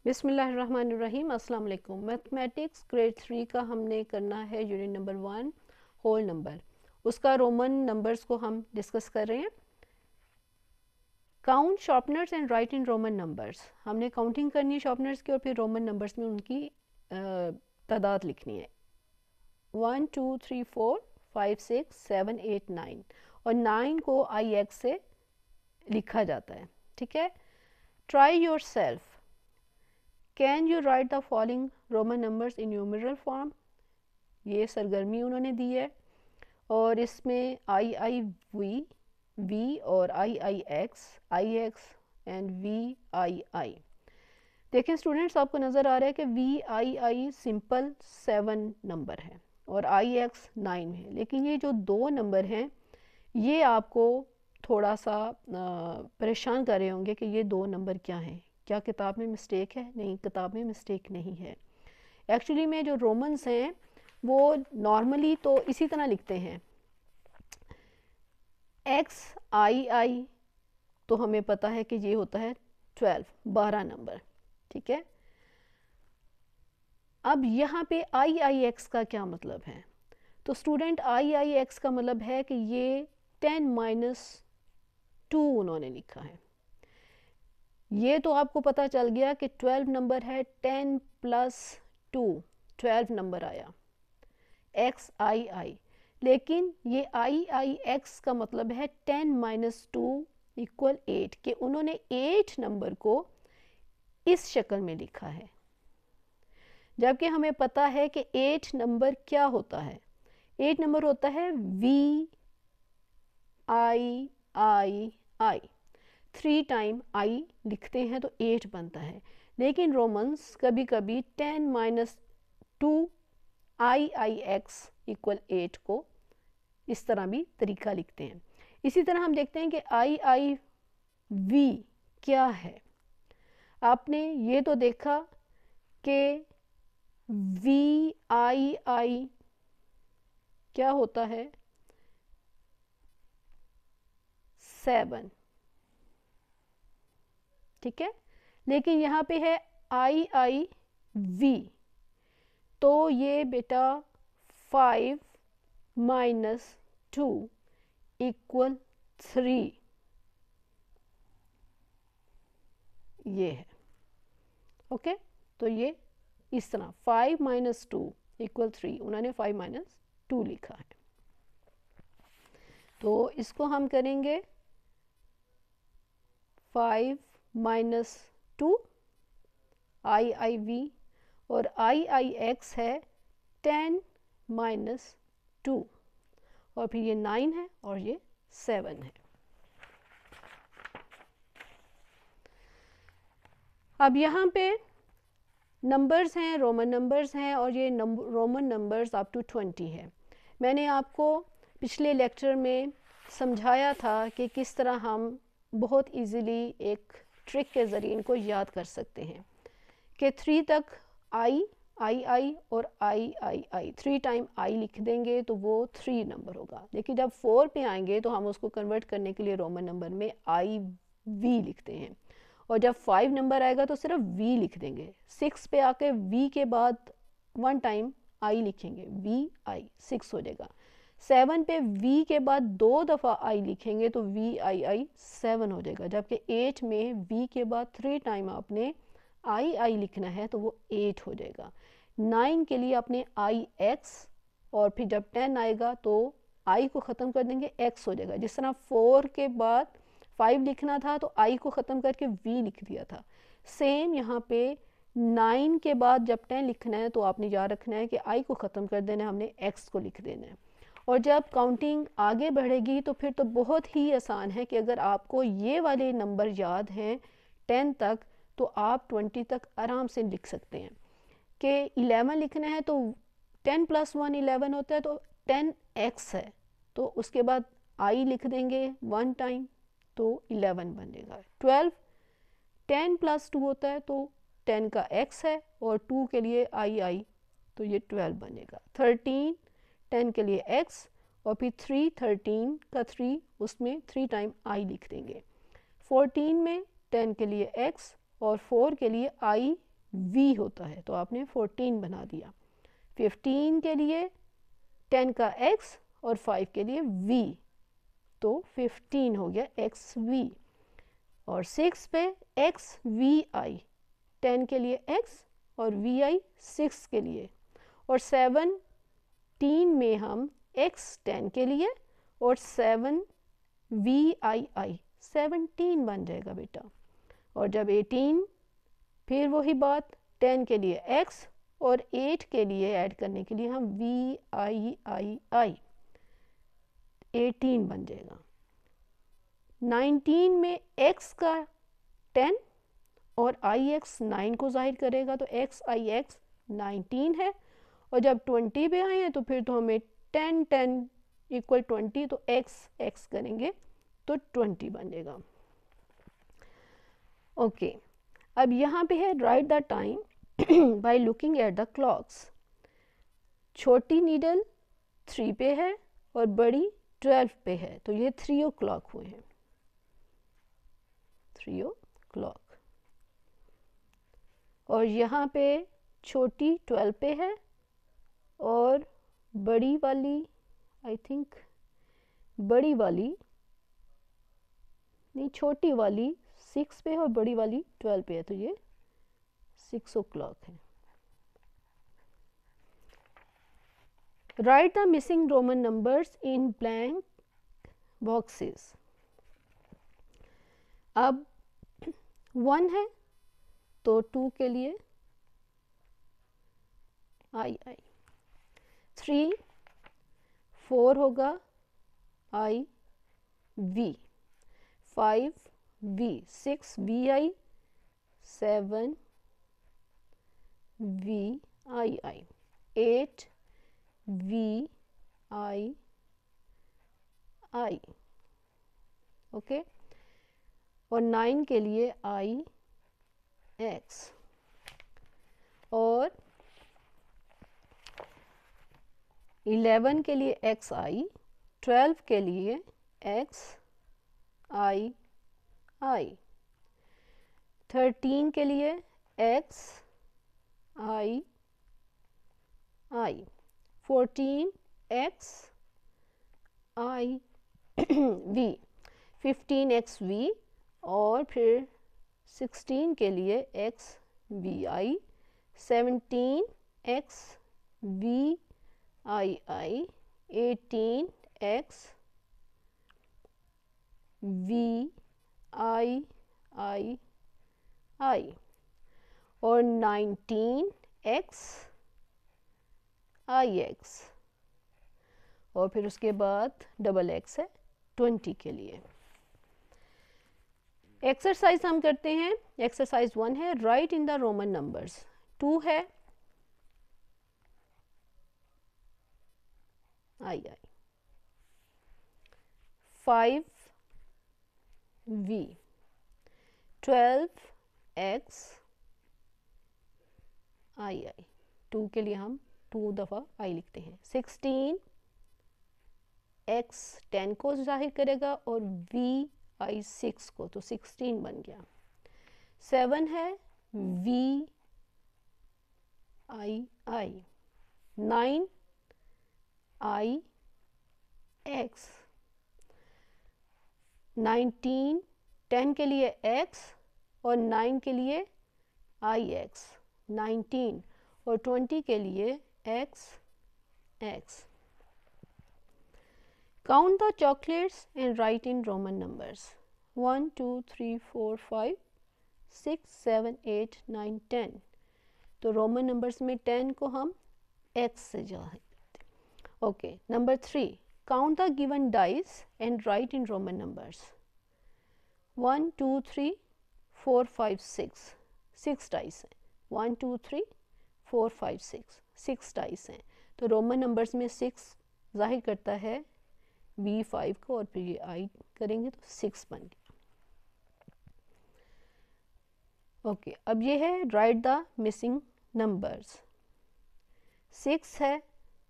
बिस्मिल्लाहिर्रहमानिर्रहीम। अस्सलाम वालेकुम। मैथमेटिक्स ग्रेड 3 का हमने करना है यूनिट नंबर 1 होल नंबर। उसका रोमन नंबर्स को हम डिस्कस कर रहे हैं। Count sharpeners and right in Roman numbers. हमने काउंटिंग करनी है शॉर्पनर्स की और फिर रोमन नंबर्स में उनकी तादाद लिखनी है। 1 2 3 4 5 6 7 8 9 और 9 को आई एक्स से लिखा जाता है। ठीक है। Try your self. Can you right the following Roman numbers in numeral form. ये सरगर्मी उन्होंने दी है और इसमें आई आई वी और आई एक्स एंड वी आई। देखें स्टूडेंट्स, आपको नज़र आ रहा है कि वी आई सिंपल 7 नंबर है और आई एक्स 9 है, लेकिन ये जो दो नंबर हैं ये आपको थोड़ा सा परेशान कर रहे होंगे कि ये दो नंबर क्या हैं। क्या किताब में मिस्टेक है? नहीं, किताब में मिस्टेक नहीं है। एक्चुअली में जो रोमन्स हैं वो नॉर्मली तो इसी तरह लिखते हैं, एक्स आई तो हमें पता है कि ये होता है 12 नंबर। ठीक है। अब यहाँ पे आई एक्स का क्या मतलब है? तो स्टूडेंट आई एक्स का मतलब है कि ये 10-2 उन्होंने लिखा है। ये तो आपको पता चल गया कि 12 नंबर है, 10 + 2 12 नंबर आया एक्स आई। लेकिन ये आई एक्स का मतलब है 10 - 2 = 8 कि उन्होंने 8 नंबर को इस शक्ल में लिखा है, जबकि हमें पता है कि 8 नंबर क्या होता है। 8 नंबर होता है वी आई 3 टाइम आई लिखते हैं तो 8 बनता है। लेकिन रोमन्स कभी कभी 10 - 2 आई एक्स = 8 को इस तरह भी तरीका लिखते हैं। इसी तरह हम देखते हैं कि आई वी क्या है। आपने ये तो देखा कि वी आई क्या होता है 7। ठीक है। लेकिन यहाँ पे है आई वी, तो ये बेटा 5 - 2 = 3 ये है। ओके। तो ये इस तरह 5 - 2 = 3, उन्होंने 5 - 2 लिखा है। तो इसको हम करेंगे 5 - 2 आई वी और आई एक्स है 10 - 2 और फिर ये 9 है और ये 7 है। अब यहाँ पे नंबर्स हैं, रोमन नंबर्स हैं और ये रोमन नंबर्स अप टू 20 है। मैंने आपको पिछले लेक्चर में समझाया था कि किस तरह हम बहुत इजीली एक ट्रिक के ज़रिए इनको याद कर सकते हैं कि 3 तक आई और आई 3 टाइम आई लिख देंगे तो वो 3 नंबर होगा। लेकिन जब 4 पे आएंगे तो हम उसको कन्वर्ट करने के लिए रोमन नंबर में आई वी लिखते हैं और जब 5 नंबर आएगा तो सिर्फ वी लिख देंगे। 6 पे आके वी के बाद 1 टाइम आई लिखेंगे, वी आई 6 हो जाएगा। 7 पे वी के बाद 2 दफ़ा आई लिखेंगे तो वी आई 7 हो जाएगा। जबकि 8 में वी के बाद 3 टाइम आपने आई लिखना है तो वो 8 हो जाएगा। 9 के लिए आपने आई एक्स और फिर जब 10 आएगा तो आई को ख़त्म कर देंगे, एक्स हो जाएगा। जिस तरह 4 के बाद 5 लिखना था तो आई को ख़त्म करके वी लिख दिया था। सेम यहाँ पे 9 के बाद जब 10 लिखना है तो आपने याद रखना है कि आई को ख़त्म कर देना है, हमने एक्स को लिख देना है। और जब काउंटिंग आगे बढ़ेगी तो फिर तो बहुत ही आसान है कि अगर आपको ये वाले नंबर याद हैं 10 तक तो आप 20 तक आराम से लिख सकते हैं। कि 11 लिखना है तो 10 + 1 11 होता है तो 10x है, तो उसके बाद आई लिख देंगे 1 टाइम तो 11 बनेगा। 12 10 + 2 होता है तो 10 का x है और 2 के लिए आई तो ये 12 बनेगा। 13 10 के लिए x और फिर 3 13 का 3 उसमें 3 टाइम आई लिख देंगे। 14 में 10 के लिए x और 4 के लिए आई v होता है, तो आपने 14 बना दिया। 15 के लिए 10 का x और 5 के लिए v, तो 15 हो गया xv। और 6 पे XVI, 10 के लिए x और vi 6 के लिए। और 17 में हम x 10 के लिए और 7 VII 17 बन जाएगा बेटा। और जब 18, फिर वही बात, 10 के लिए x और 8 के लिए ऐड करने के लिए हम VIII 18 बन जाएगा। 19 में x का 10 और ix 9 को जाहिर करेगा, तो XIX 19 है। और जब 20 पे आए हैं तो फिर तो हमें 10 10 इक्वल 20, तो x करेंगे तो 20 बन जाएगा। ओके, अब यहाँ पे है right the time by looking at the clocks. छोटी नीडल 3 पे है और बड़ी 12 पे है, तो ये 3 o'clock हुए हैं, 3 o'clock। और यहाँ पे छोटी 12 पे है और बड़ी वाली, आई थिंक बड़ी वाली नहीं, छोटी वाली 6 पे है और बड़ी वाली 12 पे है, तो ये 6 o'clock है। Right the missing Roman numbers in blank boxes. अब 1 है तो 2 के लिए आई, 3 4 होगा I V, 5 V, 6 V I, 7 V I, 8 V I, okay. और 9 के लिए आई एक्स, और 11 के लिए एक्स आई, 12 के लिए एक्स आई, 13 के लिए X I, 14 X I V, 15 X V, और फिर 16 के लिए X V I, 17 X V I, 18 X V I, और 19 एक्स आई एक्स, और फिर उसके बाद डबल एक्स है 20 के लिए। एक्सरसाइज हम करते हैं। एक्सरसाइज 1 है right in the Roman numbers. 2 है आई, 5 वी, 12 एक्स आई, 2 के लिए हम 2 दफ़ा आई लिखते हैं। 16 एक्स 10 को जाहिर करेगा और वी आई 6 को, तो 16 बन गया। 7 है वी आई, 9 आई एक्स, 19 10 के लिए एक्स और 9 के लिए आई एक्स, 19, और 20 के लिए x. Count the chocolates and write in Roman numbers. 1 2 3 4 5 6 7 8 9 10। तो रोमन नंबर्स में 10 को हम x से जाहिर करते हैं। Okay, number 3, count the given dice and right in Roman numbers. 1 2 3 4 5 6, 6 dice हैं। 1 2 3 4 5 6 डाइस हैं। तो रोमन नंबर्स में 6 जाहिर करता है V5 को, और फिर ये आई करेंगे तो 6 बन गया। ओके, अब ये है राइट द मिसिंग नंबर्स। 6 है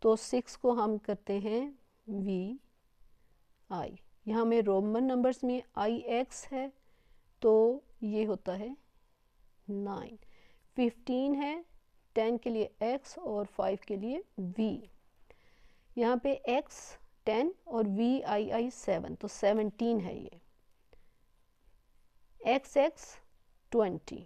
तो 6 को हम करते हैं VI। यहाँ में रोमन नंबर्स में IX है तो ये होता है 9। 15 है, 10 के लिए x और 5 के लिए v। यहाँ पे x 10 और v i 7, तो 17 है ये। x 20